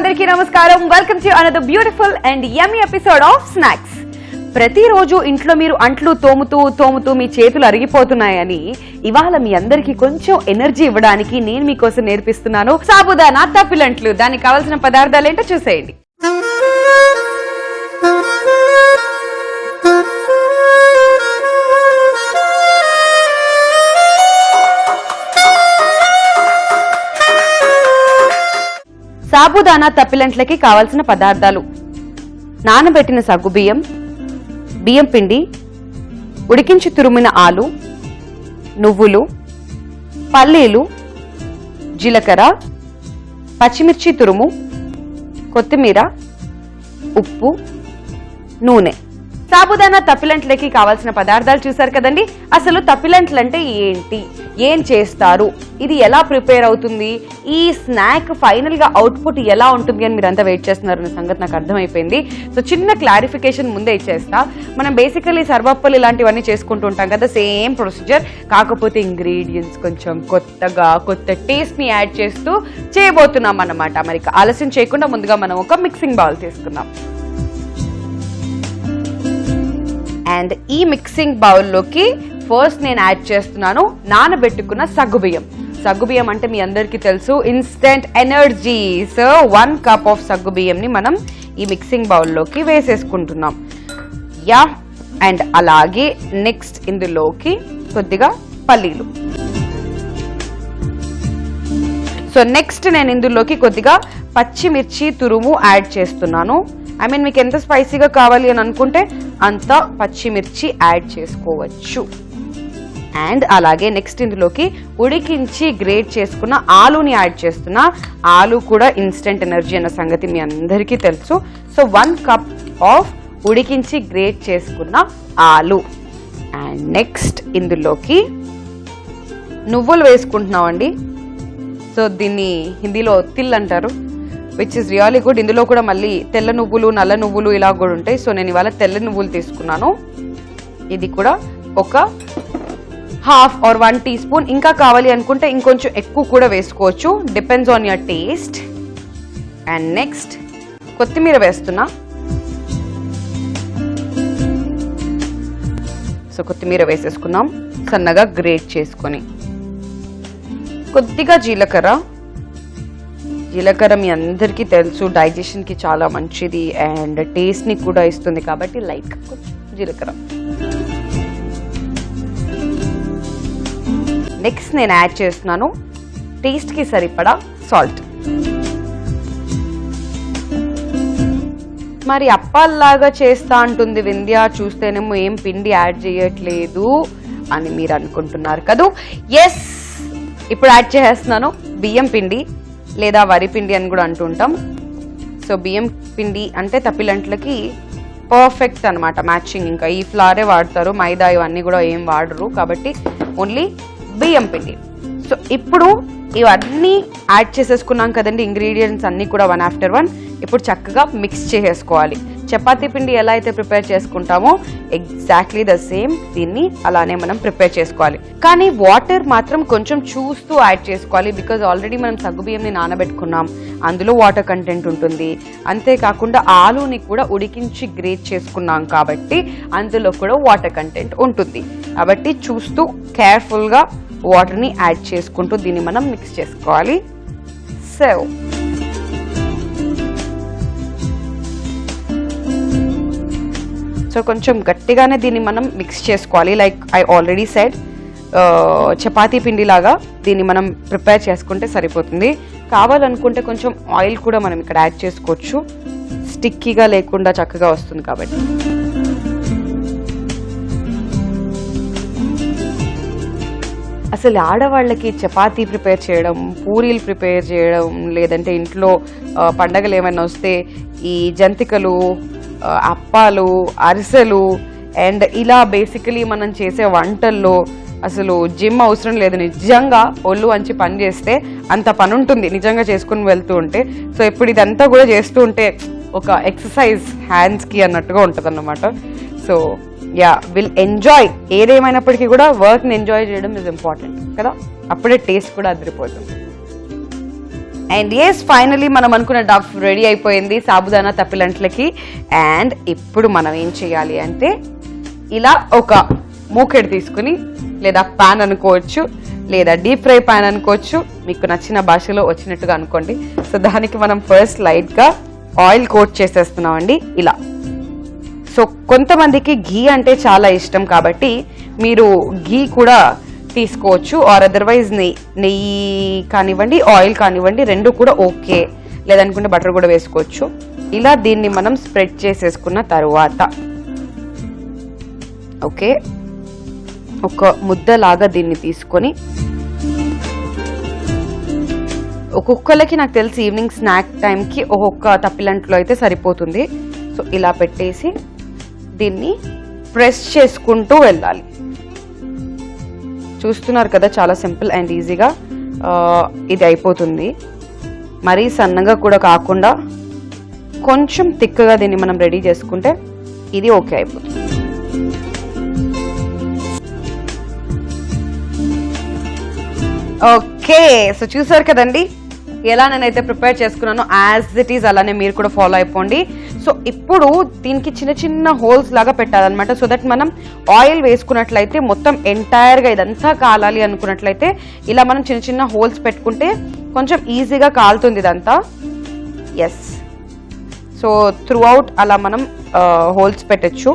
అందరికీ నమస్కారం. Welcome to another beautiful and yummy episode of snacks. ప్రతిరోజు ఇంట్లో మీరు అంట్లు తోముతూ మీ చేతులు అరిగిపోతున్నాయని ఇవాళ మీ అందరికి కొంచెం ఎనర్జీ ఇవ్వడానికి నేను మీకోసం నేర్పిస్తున్నాను సాబుదానా తప్పిలంట్లు. దానికి కావాల్సిన పదార్థాలు ఏంటో చూసేయండి. సాబుదానా తప్పిలంట్లకి కావాల్సిన పదార్థాలు: నానబెట్టిన సగ్గుబియ్యం, బియ్యం పిండి, ఉడికించి తురిమిన ఆలు, నువ్వులు, పల్లీలు, జీలకర్ర, పచ్చిమిర్చి తురుము, కొత్తిమీర, ఉప్పు, నూనె. సాబుదానా తప్పిలంట్లకి కావాల్సిన పదార్థాలు చూసారు కదండి. అసలు తప్పిలంట్లు అంటే ఏంటి, ఏం చేస్తారు, ఇది ఎలా ప్రిపేర్ అవుతుంది, ఈ స్నాక్ ఫైనల్ గా అవుట్పుట్ ఎలా ఉంటుంది అని మీరంతా వెయిట్ చేస్తున్నారన్న సంగతి నాకు అర్థమైపోయింది. సో చిన్న క్లారిఫికేషన్ ముందే ఇచ్చేస్తా. మనం బేసికలీ సర్వప్పలు ఇలాంటివన్నీ చేసుకుంటూ ఉంటాం కదా, సేమ్ ప్రొసీజర్. కాకపోతే ఇంగ్రీడియంట్స్ కొంచెం కొత్త టేస్ట్ ని యాడ్ చేస్తూ చేయబోతున్నాం అన్నమాట. మరి ఆలస్యం చేయకుండా ముందుగా మనం ఒక మిక్సింగ్ బౌల్ తీసుకుందాం. అండ్ ఈ మిక్సింగ్ బౌల్లోకి ఫస్ట్ నేను యాడ్ చేస్తున్నాను నానబెట్టుకున్న సగ్గుబియ్యం అంటే మీ అందరికీ తెలుసు, instant energy. So 1 cup of సగ్గుబియ్యంని మనం ఈ మిక్సింగ్ బౌల్లోకి వేసేసుకుంటున్నాం. యా, అండ్ అలాగే నెక్స్ట్ ఇందులోకి కొద్దిగా పల్లీలు. సో నెక్స్ట్ నేను ఇందులోకి కొద్దిగా పచ్చిమిర్చి తురుము యాడ్ చేస్తున్నాను. మీకు ఎంత స్పైసీగా కావాలి అని అనుకుంటే అంత పచ్చిమిర్చి యాడ్ చేసుకోవచ్చు. అండ్ అలాగే నెక్స్ట్ ఇందులోకి ఉడికించి గ్రేట్ చేసుకున్న ఆలుని యాడ్ చేస్తున్నా. ఆలు కూడా ఇన్స్టెంట్ ఎనర్జీ అన్న సంగతి మీ అందరికీ తెలుసు. సో 1 కప్ ఆఫ్ ఉడికించి గ్రేట్ చేసుకున్న ఆలు. అండ్ నెక్స్ట్ ఇందులోకి నువ్వులు వేసుకుంటున్నామండి. సో దీన్ని హిందీలో తిల్ అంటారు, విచ్ ఇస్ రియల్లీ గుడ్. ఇందులో కూడా మళ్ళీ తెల్ల నువ్వులు, నల్ల నువ్వులు ఇలా కూడా ఉంటాయి. సో నేను ఇవాళ తెల్ల నువ్వులు తీసుకున్నాను. ఇది కూడా ఒక 1/2 or 1 టీ స్పూన్. ఇంకా కావాలి అనుకుంటే ఇంకొంచెం ఎక్కువ కూడా వేసుకోవచ్చు, depends on your taste. And next కొత్తిమీర వేస్తున్నా. సో కొత్తిమీర వేసేసుకున్నాం సన్నగా గ్రేట్ చేసుకొని. కొద్దిగా జీలకర్ర మీ అందరికీ తెలుసు డైజెషన్ కి చాలా మంచిది అండ్ టేస్ట్ ని కూడా ఇస్తుంది, కాబట్టి లైట్ జీలకర్ర. నెక్స్ట్ నేను యాడ్ చేస్తున్నాను టేస్ట్ కి సరిపడా సాల్ట్. మరి అప్పాల్లాగా చేస్తా అంటుంది వింధ్య, చూస్తేనేమో ఏం పిండి యాడ్ చేయట్లేదు అని మీరు అనుకుంటున్నారు కదా. ఎస్, ఇప్పుడు యాడ్ చేసేస్తున్నాను బియ్యం పిండి లేదా వరి పిండి అని కూడా అంటుంటాం. సో బియ్యం పిండి అంటే తప్పిలంట్లకి పర్ఫెక్ట్ అనమాట, మ్యాచింగ్. ఇంకా ఈ ఫ్లారే వాడతారు, మైదా ఇవన్నీ కూడా ఏం వాడరు, కాబట్టి ఓన్లీ బియ్యం పిండి. సో ఇప్పుడు ఇవన్నీ యాడ్ చేసేసుకున్నాం కదండి, ఇంగ్రీడియంట్స్ అన్నీ కూడా 1 after 1. ఇప్పుడు చక్కగా మిక్స్ చేసేసుకోవాలి. చపాతీ పిండి ఎలా అయితే ప్రిపేర్ చేసుకుంటామో ఎగ్జాక్ట్లీ ద సేమ్ దీన్ని అలానే మనం ప్రిపేర్ చేసుకోవాలి. కానీ వాటర్ మాత్రం కొంచెం చూస్తూ యాడ్ చేసుకోవాలి, బికాజ్ ఆల్రెడీ మనం సగ్గుబియ్యంని నానబెట్టుకున్నాం, అందులో వాటర్ కంటెంట్ ఉంటుంది. అంతేకాకుండా ఆలుని కూడా ఉడికించి గ్రేట్ చేసుకున్నాం కాబట్టి అందులో కూడా వాటర్ కంటెంట్ ఉంటుంది. కాబట్టి చూస్తూ కేర్ఫుల్గా వాటర్ని యాడ్ చేసుకుంటూ దీన్ని మనం మిక్స్ చేసుకోవాలి. సో కొంచెం గట్టిగానే దీన్ని మనం మిక్స్ చేసుకోవాలి. Like I already said, chapati పిండి లాగా దీన్ని మనం ప్రిపేర్ చేసుకుంటే సరిపోతుంది. కావాలనుకుంటే కొంచెం ఆయిల్ కూడా మనం ఇక్కడ యాడ్ చేసుకోవచ్చు, స్టిక్కీగా లేకుండా చక్కగా వస్తుంది కాబట్టి. అసలు ఆడవాళ్ళకి చపాతీ ప్రిపేర్ చేయడం, పూరీలు ప్రిపేర్ చేయడం, లేదంటే ఇంట్లో పండగలు ఏమైనా వస్తే ఈ జంతికలు, అప్పాలు, అరిసెలు అండ్ ఇలా బేసికలీ మనం చేసే వంటల్లో అసలు జిమ్ అవసరం లేదు. నిజంగా ఒళ్ళు వంచి పని చేస్తే అంత పని ఉంటుంది నిజంగా చేసుకుని వెళ్తూ ఉంటే. సో ఇప్పుడు ఇదంతా కూడా చేస్తూ ఉంటే ఒక ఎక్సర్సైజ్ హ్యాండ్స్కి అన్నట్టుగా ఉంటుంది అన్నమాట. So yeah, will enjoy. ఏదేమైనప్పటికీ కూడా వర్క్ని ఎంజాయ్ చేయడం ఇస్ ఇంపార్టెంట్ కదా, అప్పుడే టేస్ట్ కూడా అదిరిపోతుంది. అండ్ ఎస్ ఫైనలీ మనం అనుకున్న డఫ్ రెడీ అయిపోయింది సాబుదానా తప్పిలంట్లకి. అండ్ ఇప్పుడు మనం ఏం చేయాలి అంటే ఇలా ఒక మూకెడు తీసుకుని, లేదా పాన్ అనుకోవచ్చు, లేదా డీప్ ఫ్రై పాన్ అనుకోవచ్చు, మీకు నచ్చిన భాషలో వచ్చినట్టుగా అనుకోండి. సో దానికి మనం ఫస్ట్ లైట్గా ఆయిల్ కోట్ చేసేస్తున్నామండి ఇలా. సో కొంతమందికి ఘీ అంటే చాలా ఇష్టం కాబట్టి మీరు ఘీ కూడా తీసుకోవచ్చు, ఆర్ అదర్వైజ్ నెయ్యి కానివ్వండి, ఆయిల్ కానివ్వండి, రెండు కూడా ఓకే. లేదనుకుంటే బటర్ కూడా వేసుకోవచ్చు. ఇలా దీన్ని మనం స్ప్రెడ్ చేసేసుకున్న తర్వాత ఓకే, ఒక ముద్దలాగా దీన్ని తీసుకొని, ఒక్కొక్కరికి నాకు తెలిసి ఈవినింగ్ స్నాక్ టైంకి ఒక్కొక్క తప్పిలంట్లో అయితే సరిపోతుంది. సో ఇలా పెట్టేసి దీన్ని ప్రెస్ చేసుకుంటూ వెళ్ళాలి. చూస్తున్నారు కదా, చాలా సింపుల్ అండ్ ఈజీగా ఇది అయిపోతుంది. మరీ సన్నగా కూడా కాకుండా కొంచెం థిక్గా దీన్ని మనం రెడీ చేసుకుంటే ఇది ఓకే అయిపోతుంది. ఓకే, సో చూసారు కదండి ఎలా నేనైతే ప్రిపేర్ చేసుకున్నాను. యాజ్ ఇట్ ఈజ్ అలానే మీరు కూడా ఫాలో అయిపోండి. సో ఇప్పుడు దీనికి చిన్న చిన్న హోల్స్ లాగా పెట్టాలన్నమాట. సో దట్ మనం ఆయిల్ వేసుకున్నట్లయితే మొత్తం ఎంటైర్గా ఇదంతా కాలాలి అనుకున్నట్లయితే ఇలా మనం చిన్న చిన్న హోల్స్ పెట్టుకుంటే కొంచెం ఈజీగా కాలుతుంది ఇదంతా. ఎస్, సో త్రూ అవుట్ అలా మనం హోల్స్ పెట్టచ్చు,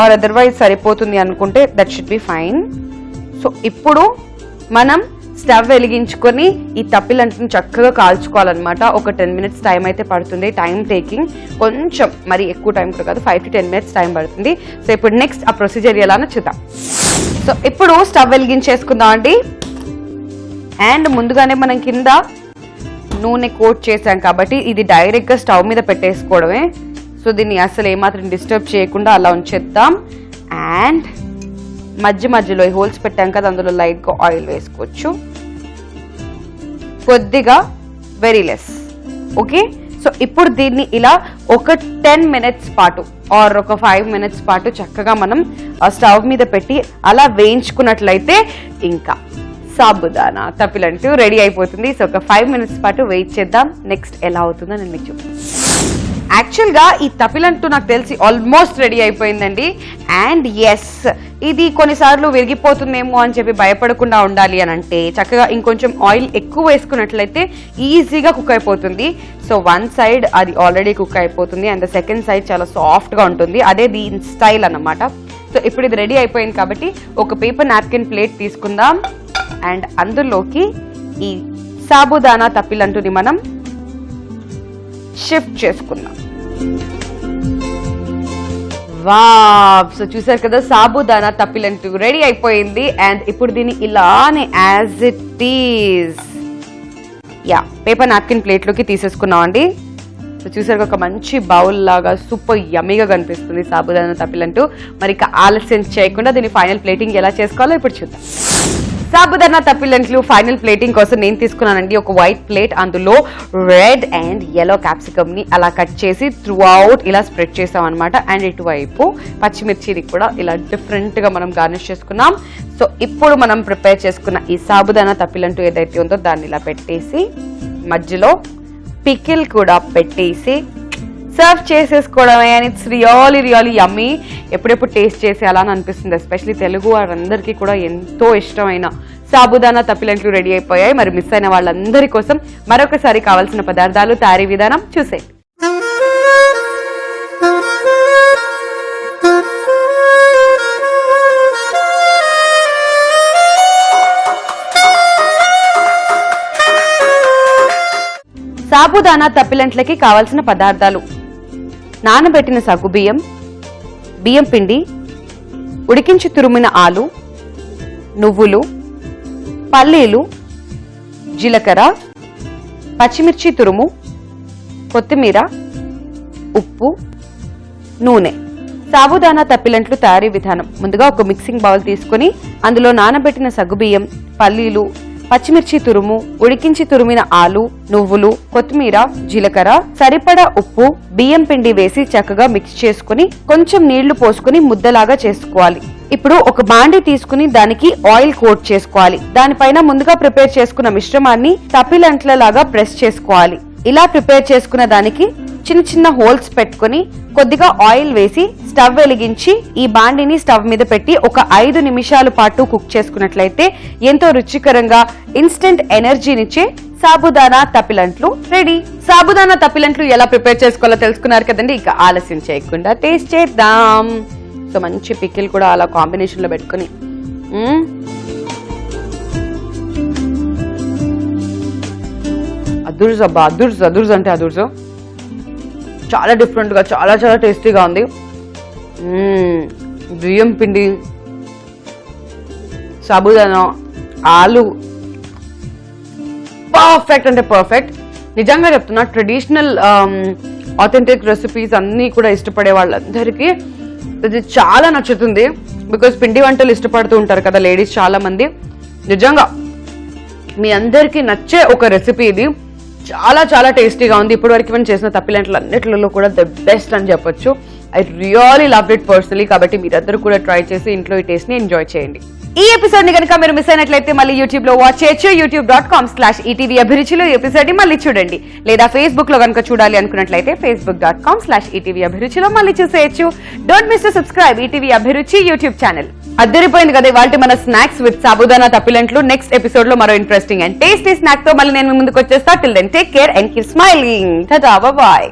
ఆర్ అదర్వైజ్ సరిపోతుంది అనుకుంటే that should be fine. So ఇప్పుడు మనం స్టవ్ వెలిగించుకొని ఈ తప్పిలంటిని చక్కగా కాల్చుకోవాలన్నమాట. ఒక 10 minutes టైం అయితే పడుతుంది. టైం టేకింగ్, కొంచెం మరి ఎక్కువ టైం కూడా కాదు, 5 to 10 minutes టైం పడుతుంది. సో ఇప్పుడు నెక్స్ట్ ఆ ప్రొసీజర్ ఎలానో చూద్దాం. సో ఇప్పుడు స్టవ్ వెలిగించేసుకుందాం అండి. అండ్ ముందుగానే మనం కింద నూనె కోట్ చేసాం కాబట్టి ఇది డైరెక్ట్గా స్టవ్ మీద పెట్టేసుకోవడమే. సో దీన్ని అసలు ఏమాత్రం డిస్టర్బ్ చేయకుండా అలా ఉంచేద్దాం. అండ్ మధ్యలో ఈ హోల్స్ పెట్టాం కదా, అందులో లైట్గా ఆయిల్ వేసుకోవచ్చు, కొద్దిగా, వెరీ లెస్. ఓకే, సో ఇప్పుడు దీన్ని ఇలా ఒక 10 minutes పాటు ఆర్ ఒక 5 minutes పాటు చక్కగా మనం స్టవ్ మీద పెట్టి అలా వేయించుకున్నట్లయితే ఇంకా సాబుదానా తప్పిలంటూ రెడీ అయిపోతుంది. సో ఒక 5 minutes పాటు వెయిట్ చేద్దాం. నెక్స్ట్ ఎలా అవుతుందో నేను మీకు చూపిస్తాను. యాక్చువల్గా ఈ తప్పిలంటూ నాకు తెలిసి ఆల్మోస్ట్ రెడీ అయిపోయిందండి. అండ్ ఎస్, ఇది కొన్నిసార్లు విరిగిపోతుందేమో అని చెప్పి భయపడకుండా ఉండాలి అని అంటే చక్కగా ఇంకొంచెం ఆయిల్ ఎక్కువ వేసుకున్నట్లయితే ఈజీగా కుక్ అయిపోతుంది. సో వన్ సైడ్ అది ఆల్రెడీ కుక్ అయిపోతుంది అండ్ సెకండ్ సైడ్ చాలా సాఫ్ట్గా ఉంటుంది. అదే దీని స్టైల్ అన్నమాట. సో ఇప్పుడు ఇది రెడీ అయిపోయింది కాబట్టి ఒక పేపర్ నాప్కిన్ ప్లేట్ తీసుకుందాం. అండ్ అందులోకి ఈ సాబుదానా తప్పిలంటూని మనం షిఫ్ట్ చేసుకుందాం. వావ్, సో చూసారు కదా సాబుదానా తప్పిలంటూ రెడీ అయిపోయింది. అండ్ ఇప్పుడు దీన్ని ఇలానే as it is paper napkin ప్లేట్లోకి తీసేసుకున్నామండి. సో చూసారు ఒక మంచి బౌల్ లాగా సూపర్ యమ్మీగా కనిపిస్తుంది సాబుదానా తప్పిలంటూ. మరి ఇక ఆలస్యం చేయకుండా దీన్ని ఫైనల్ ప్లేటింగ్ ఎలా చేసుకోవాలో ఇప్పుడు చూద్దాం. సాబుదానా తప్పిలంట్లు ఫైనల్ ప్లేటింగ్ కోసం నేను తీసుకున్నానండి ఒక వైట్ ప్లేట్. అందులో రెడ్ అండ్ yellow క్యాప్సికమ్ ని అలా కట్ చేసి త్రూ అవుట్ ఇలా స్ప్రెడ్ చేసాం అనమాట. అండ్ ఇటువైపు పచ్చిమిర్చిని కూడా ఇలా డిఫరెంట్ గా మనం గార్నిష్ చేసుకున్నాం. సో ఇప్పుడు మనం ప్రిపేర్ చేసుకున్న ఈ సాబుదానా తప్పిలంటూ ఏదైతే ఉందో దాన్ని ఇలా పెట్టేసి మధ్యలో పికిల్ కూడా పెట్టేసి సర్వ్ చేసేసుకోవడమే. అండ్ ఇట్స్ రియలీ యమ్మీ. ఎప్పుడెప్పుడు టేస్ట్ చేసి అలా అనిపిస్తుంది. ఎస్పెషలీ తెలుగు వారందరికీ కూడా ఎంతో ఇష్టమైన సాబుదానా తప్పిలంట్లు రెడీ అయిపోయాయి. మరి మిస్ అయిన వాళ్ళందరి కోసం మరొకసారి కావాల్సిన పదార్థాలు, తయారీ విధానం చూసేయండి. సాబుదానా తప్పిలంట్లకి కావాల్సిన పదార్థాలు: నానబెట్టిన సగ్గుబియ్యం, బియ్యం పిండి, ఉడికించి తురిమిన ఆలు, నువ్వులు, పల్లీలు, జీలకర్ర, పచ్చిమిర్చి తురుము, కొత్తిమీర, ఉప్పు, నూనె. సాబుదానా తప్పిలంట్లు తయారీ విధానం: ముందుగా ఒక మిక్సింగ్ బౌల్ తీసుకుని అందులో నానబెట్టిన సగ్గుబియ్యం, పల్లీలు, పచ్చిమిర్చి తురుము, ఉడికించి తురిమిన ఆలు, నువ్వులు, కొత్తిమీర, జీలకర్ర, సరిపడా ఉప్పు, బియ్యం పిండి వేసి చక్కగా మిక్స్ చేసుకుని కొంచెం నీళ్లు పోసుకుని ముద్దలాగా చేసుకోవాలి. ఇప్పుడు ఒక బాండి తీసుకుని దానికి ఆయిల్ కోట్ చేసుకోవాలి. దానిపైన ముందుగా ప్రిపేర్ చేసుకున్న మిశ్రమాన్ని తప్పిలంట్ల లాగా ప్రెస్ చేసుకోవాలి. ఇలా ప్రిపేర్ చేసుకున్న దానికి చిన్న చిన్న హోల్స్ పెట్టుకుని కొద్దిగా ఆయిల్ వేసి స్టవ్ వెలిగించి ఈ బాండిని స్టవ్ మీద పెట్టి ఒక 5 నిమిషాల పాటు కుక్ చేసుకున్నట్లయితే ఎంతో రుచికరంగా ఇన్స్టెంట్ ఎనర్జీనిచ్చే సాబుదానా తప్పిలంట్లు రెడీ. సాబుదానా తప్పిలంట్లు ఎలా ప్రిపేర్ చేసుకోవాలో తెలుసుకున్నారు కదండి. ఇక ఆలస్యం చేయకుండా టేస్ట్ చేద్దాం. సో మంచి పికిల్ కూడా అలా కాంబినేషన్ లో పెట్టుకుని అదుర్స్ అబ్బా, అదుర్స్ అంటే అదుర్స్. చాలా డిఫరెంట్ గా చాలా చాలా టేస్టీగా ఉంది. బియ్యం పిండి, సాబుదానా, ఆలు పర్ఫెక్ట్ అంటే పర్ఫెక్ట్. నిజంగా చెప్తున్నా, ట్రెడిషనల్ ఆథెంటిక్ రెసిపీస్ అన్ని కూడా ఇష్టపడే వాళ్ళందరికీ ఇది చాలా నచ్చుతుంది. బికాస్ పిండి వంటలు ఇష్టపడుతూ ఉంటారు కదా లేడీస్ చాలా మంది. నిజంగా మీ అందరికీ నచ్చే ఒక రెసిపీ ఇది. చాలా చాలా టేస్టీగా ఉంది. ఇప్పటి వరకు మనం చేసిన తప్పిలంట్లు అన్నిట్లలో కూడా ద బెస్ట్ అని చెప్పొచ్చు. I really love it personally. కాబట్టి మీరందరూ కూడా ట్రై చేసి ఇంట్లో ఈ టేస్ట్ ని ఎంజాయ్ చేయండి. ఈ ఎపిసోడ్ ని కనుక మీరు మిస్ అయినట్లయితే మళ్ళీ యూట్యూబ్ లో వాచ్ చేయొచ్చు. youtube.com/ETV అభిరుచిలో ఎపిసోడ్ ని మళ్ళీ చూడండి. లేదా ఫేస్బుక్ లో కనుక చూడాలి అనుకున్నట్లయితే facebook.com/ETV అభిరుచిలో మళ్ళీ చూసేయచ్చు. Don't miss to subscribe ETV Abhiruchi YouTube channel. అద్దరిపోయింది కదా ఇవాళ మన స్నాక్స్ విత్ సాబుదానా తప్పిలంట్లు. నెక్స్ట్ ఎపిసోడ్ లో మరో ఇంట్రెస్టింగ్ అండ్ టేస్టీ స్నాక్ తో మళ్ళీ నేను ముందుకు వచ్చేస్తా. Till then take care and keep smiling. Tata, bye by.